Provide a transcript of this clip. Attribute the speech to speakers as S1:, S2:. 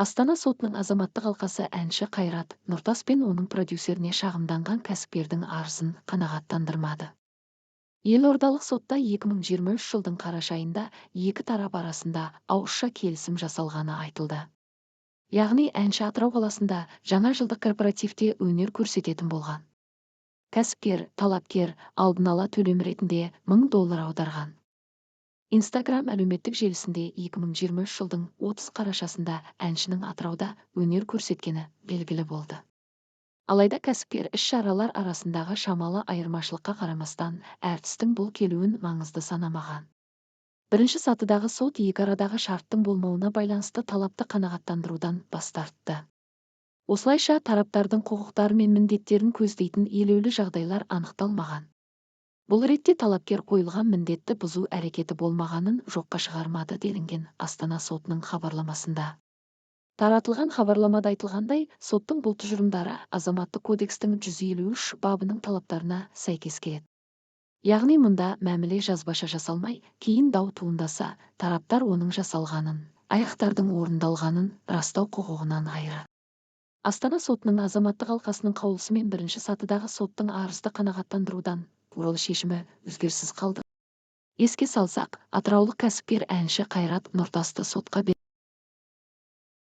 S1: Астана сотының азаматтық алқасы әнші Қайрат Нұртас пен оның продюсеріне шағымданған кәсіпкердің арызын қанағаттандырмады. Елордалық сотта 2023 жылдың қараша айында екі тарап арасында ауызша келісім жасалғаны айтылды. Яғни әнші Атырау қаласында жаңа жылдық корпоративте өнер көрсететін болған. Кәсіпкер, талапкер алдын ала төлем ретінде $1000 аударған. Instagram әлеуметтік желісінде 2023 жылдың 30 қарашасында әншінің Атырауда өнер көрсеткені белгілі болды. Алайда кәсіпкер іс-шаралар арасындағы шамалы айырмашылыққа қарамастан әртістің бұл келуін маңызды санамаған. Бірінші сатыдағы сот екі арадағы шарттың болмауына байланысты талапты қанағаттандырудан бас тартты. Осылайша тараптардың құқықтары мен міндеттерін көздейтін елеулі жағдайлар анықталмаған. Бұл ретте талапкер қойылған міндетті бұзу әрекеті болмағанын жоққа шығармады делінген Астана сотының хабарламасында. Таратылған хабарламада айтылғандай, соттың бұл тұжырымдары азаматтық кодекстің 153 бабының талаптарына сәйкес келеді. Яғни мұнда мәміле жазбаша жасалмай, кейін дау туындаса, тараптар оның жасалғанын, аяқтардың орындалғанын растау құқығынан айыры. Астана сотының азаматтық алқасының қаулысымен бірінші сатыдағы соттың арызды қанағаттандырудан туралы шешімі өзгеріссіз қалды. Еске салсақ, атыраулық кәсіпкер әнші Қайрат Нұртасты сотқа